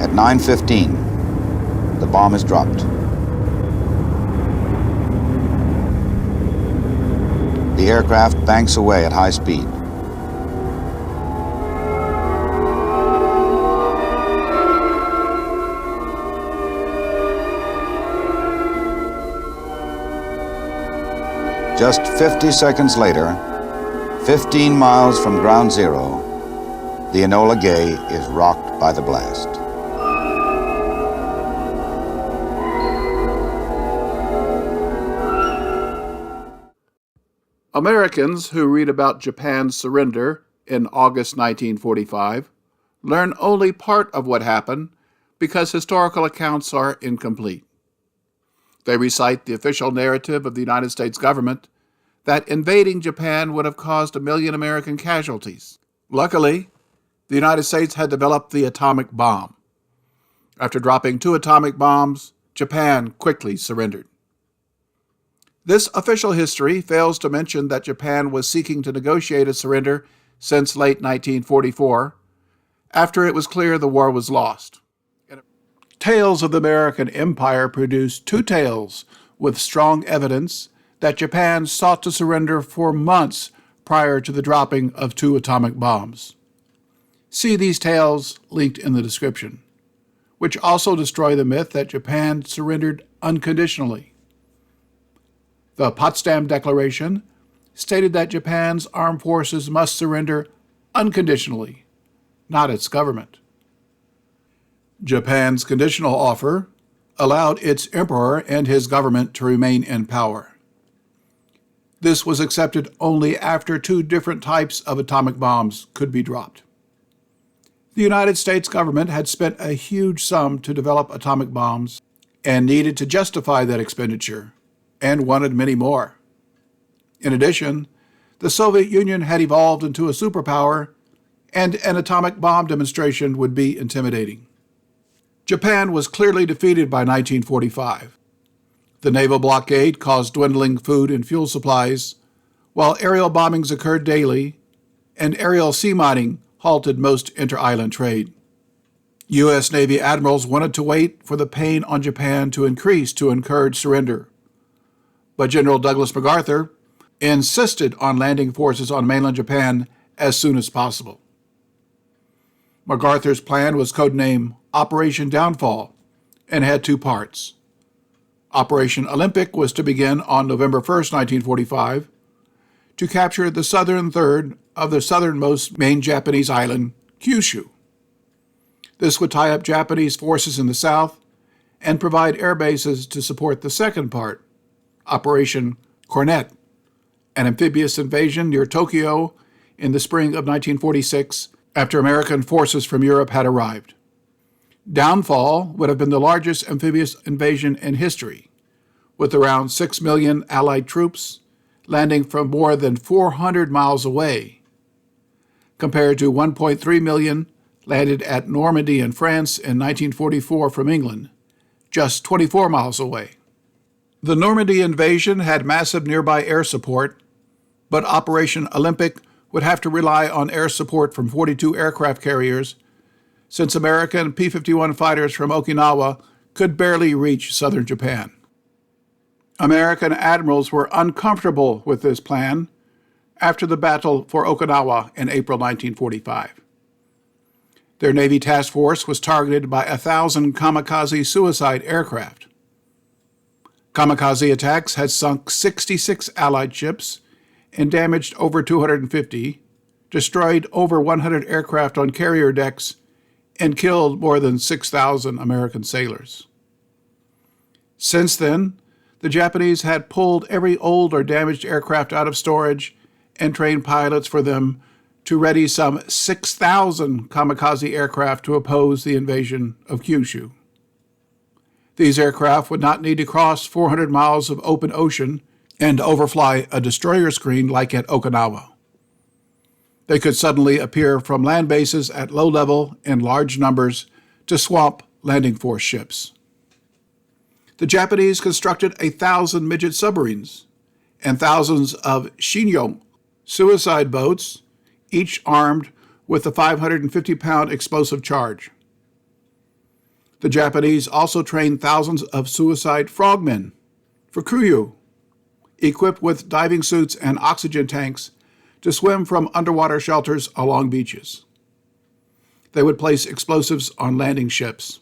At 9:15, the bomb is dropped. The aircraft banks away at high speed. Just 50 seconds later, 15 miles from ground zero, the Enola Gay is rocked by the blast. Americans who read about Japan's surrender in August 1945 learn only part of what happened because historical accounts are incomplete. They recite the official narrative of the United States government that invading Japan would have caused 1 million American casualties. Luckily, the United States had developed the atomic bomb. After dropping 2 atomic bombs, Japan quickly surrendered. This official history fails to mention that Japan was seeking to negotiate a surrender since late 1944, after it was clear the war was lost. Tales of the American Empire produced 2 tales with strong evidence that Japan sought to surrender for months prior to the dropping of 2 atomic bombs. See these tales linked in the description, which also destroy the myth that Japan surrendered unconditionally. The Potsdam Declaration stated that Japan's armed forces must surrender unconditionally, not its government. Japan's conditional offer allowed its emperor and his government to remain in power. This was accepted only after 2 different types of atomic bombs could be dropped. The United States government had spent a huge sum to develop atomic bombs and needed to justify that expenditure, and wanted many more. In addition, the Soviet Union had evolved into a superpower, and an atomic bomb demonstration would be intimidating. Japan was clearly defeated by 1945. The naval blockade caused dwindling food and fuel supplies, while aerial bombings occurred daily, and aerial sea mining halted most inter-island trade. U.S. Navy admirals wanted to wait for the pain on Japan to increase to encourage surrender, but General Douglas MacArthur insisted on landing forces on mainland Japan as soon as possible. MacArthur's plan was codenamed Operation Downfall and had 2 parts. Operation Olympic was to begin on November 1, 1945, to capture the southern third of the southernmost main Japanese island, Kyushu. This would tie up Japanese forces in the south and provide air bases to support the second part, Operation Cornet, an amphibious invasion near Tokyo in the spring of 1946 after American forces from Europe had arrived. Downfall would have been the largest amphibious invasion in history, with around 6 million Allied troops landing from more than 400 miles away, compared to 1.3 million landed at Normandy in France in 1944 from England, just 24 miles away. The Normandy invasion had massive nearby air support, but Operation Olympic would have to rely on air support from 42 aircraft carriers, since American P-51 fighters from Okinawa could barely reach southern Japan. American admirals were uncomfortable with this plan after the battle for Okinawa in April 1945. Their Navy task force was targeted by 1,000 kamikaze suicide aircraft. Kamikaze attacks had sunk 66 Allied ships and damaged over 250, destroyed over 100 aircraft on carrier decks, and killed more than 6,000 American sailors. Since then, the Japanese had pulled every old or damaged aircraft out of storage and trained pilots for them to ready some 6,000 kamikaze aircraft to oppose the invasion of Kyushu. These aircraft would not need to cross 400 miles of open ocean and overfly a destroyer screen like at Okinawa. They could suddenly appear from land bases at low level in large numbers to swamp landing force ships. The Japanese constructed 1,000 midget submarines and thousands of Shinyo suicide boats, each armed with a 550-pound explosive charge. The Japanese also trained thousands of suicide frogmen for Kuryu, equipped with diving suits and oxygen tanks to swim from underwater shelters along beaches. They would place explosives on landing ships.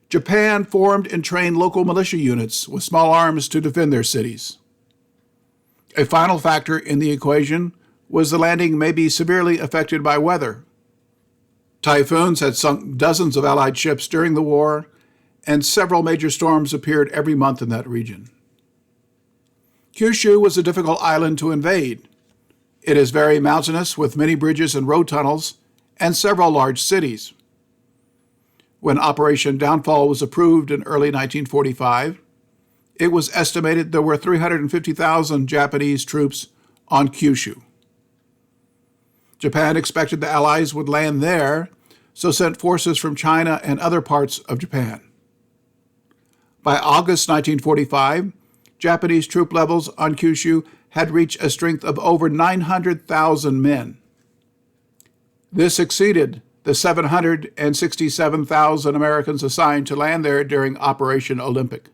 Japan formed and trained local militia units with small arms to defend their cities. A final factor in the equation was the landing may be severely affected by weather. Typhoons had sunk dozens of Allied ships during the war, and several major storms appeared every month in that region. Kyushu was a difficult island to invade. It is very mountainous with many bridges and road tunnels and several large cities. When Operation Downfall was approved in early 1945, it was estimated there were 350,000 Japanese troops on Kyushu. Japan expected the Allies would land there, so sent forces from China and other parts of Japan. By August 1945, Japanese troop levels on Kyushu had reached a strength of over 900,000 men. This exceeded the 767,000 Americans assigned to land there during Operation Olympic.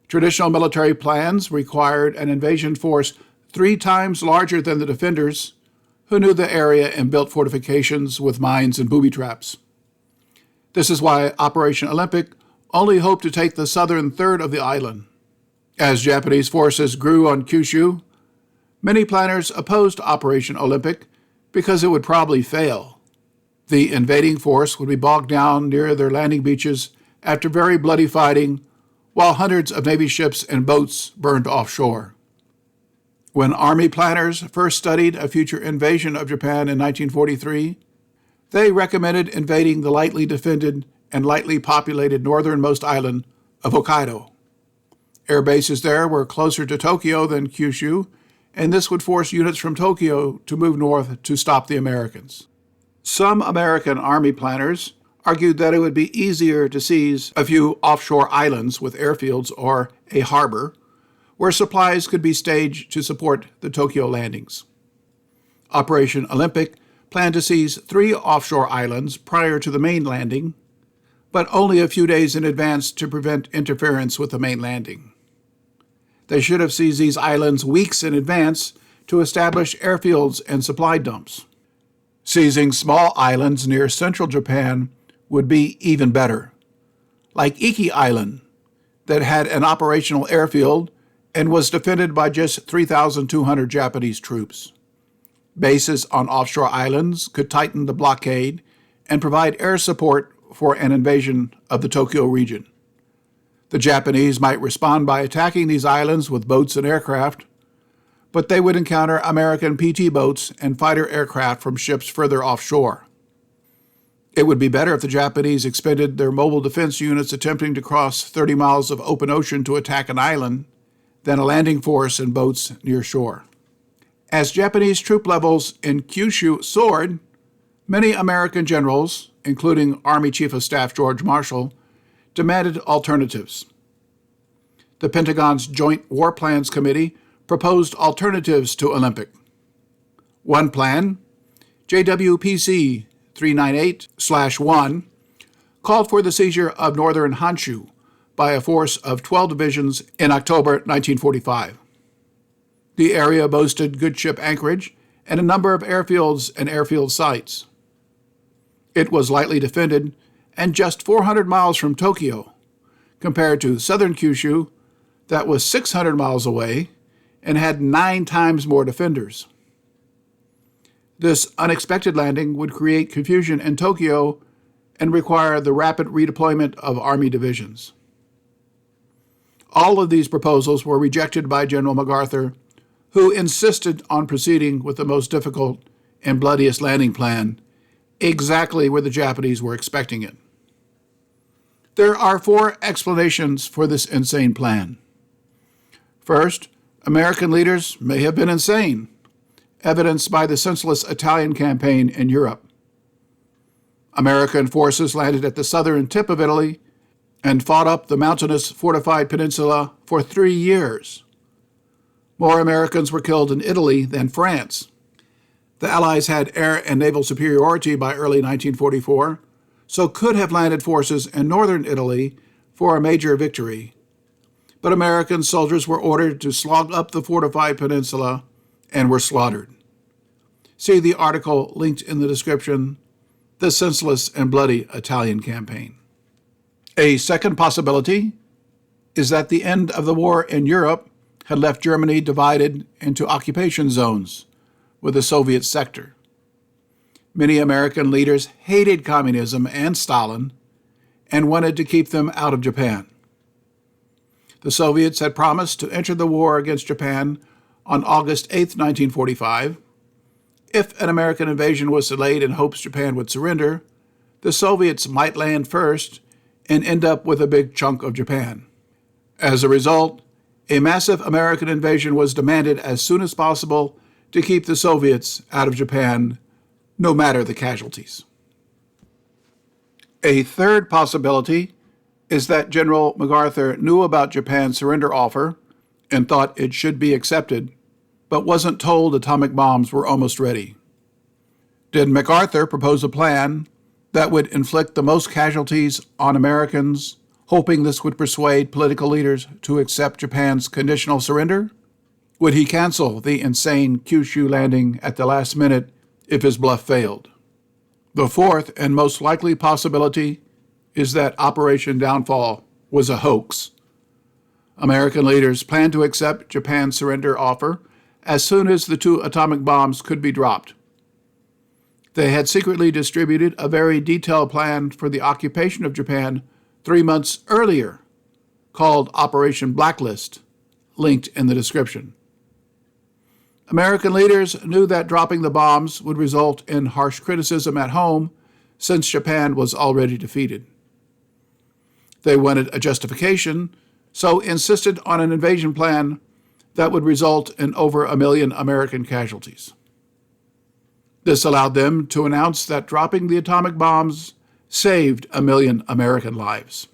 Traditional military plans required an invasion force 3 times larger than the defenders, who knew the area and built fortifications with mines and booby traps. This is why Operation Olympic only hoped to take the southern third of the island. As Japanese forces grew on Kyushu, many planners opposed Operation Olympic because it would probably fail. The invading force would be bogged down near their landing beaches after very bloody fighting, while hundreds of Navy ships and boats burned offshore. When Army planners first studied a future invasion of Japan in 1943, they recommended invading the lightly defended and lightly populated northernmost island of Hokkaido. Air bases there were closer to Tokyo than Kyushu, and this would force units from Tokyo to move north to stop the Americans. Some American Army planners argued that it would be easier to seize a few offshore islands with airfields or a harbor where supplies could be staged to support the Tokyo landings. Operation Olympic planned to seize 3 offshore islands prior to the main landing, but only a few days in advance to prevent interference with the main landing. They should have seized these islands weeks in advance to establish airfields and supply dumps. Seizing small islands near central Japan would be even better, like Iki Island, that had an operational airfield and was defended by just 3,200 Japanese troops. Bases on offshore islands could tighten the blockade and provide air support for an invasion of the Tokyo region. The Japanese might respond by attacking these islands with boats and aircraft, but they would encounter American PT boats and fighter aircraft from ships further offshore. It would be better if the Japanese expended their mobile defense units attempting to cross 30 miles of open ocean to attack an island than a landing force and boats near shore. As Japanese troop levels in Kyushu soared, many American generals, including Army Chief of Staff George Marshall, demanded alternatives. The Pentagon's Joint War Plans Committee proposed alternatives to Olympic. One plan, JWPC 398/1, called for the seizure of northern Honshu by a force of 12 divisions in October 1945. The area boasted good ship anchorage and a number of airfields and airfield sites. It was lightly defended and just 400 miles from Tokyo, compared to southern Kyushu that was 600 miles away and had 9 times more defenders. This unexpected landing would create confusion in Tokyo and require the rapid redeployment of Army divisions. All of these proposals were rejected by General MacArthur, who insisted on proceeding with the most difficult and bloodiest landing plan, exactly where the Japanese were expecting it. There are 4 explanations for this insane plan. First, American leaders may have been insane, evidenced by the senseless Italian campaign in Europe. American forces landed at the southern tip of Italy and fought up the mountainous fortified peninsula for 3 years. More Americans were killed in Italy than France. The Allies had air and naval superiority by early 1944, so could have landed forces in northern Italy for a major victory. But American soldiers were ordered to slog up the fortified peninsula and were slaughtered. See the article linked in the description, The Senseless and Bloody Italian Campaign. A second possibility is that the end of the war in Europe had left Germany divided into occupation zones with the Soviet sector. Many American leaders hated communism and Stalin and wanted to keep them out of Japan. The Soviets had promised to enter the war against Japan on August 8, 1945. If an American invasion was delayed in hopes Japan would surrender, the Soviets might land first and end up with a big chunk of Japan. As a result, a massive American invasion was demanded as soon as possible to keep the Soviets out of Japan, no matter the casualties. A third possibility is that General MacArthur knew about Japan's surrender offer and thought it should be accepted, but wasn't told atomic bombs were almost ready. Did MacArthur propose a plan that would inflict the most casualties on Americans, hoping this would persuade political leaders to accept Japan's conditional surrender? Would he cancel the insane Kyushu landing at the last minute if his bluff failed? The fourth and most likely possibility is that Operation Downfall was a hoax. American leaders planned to accept Japan's surrender offer as soon as the 2 atomic bombs could be dropped. They had secretly distributed a very detailed plan for the occupation of Japan 3 months earlier, called Operation Blacklist, linked in the description. American leaders knew that dropping the bombs would result in harsh criticism at home since Japan was already defeated. They wanted a justification, so insisted on an invasion plan that would result in over 1 million American casualties. This allowed them to announce that dropping the atomic bombs saved 1 million American lives.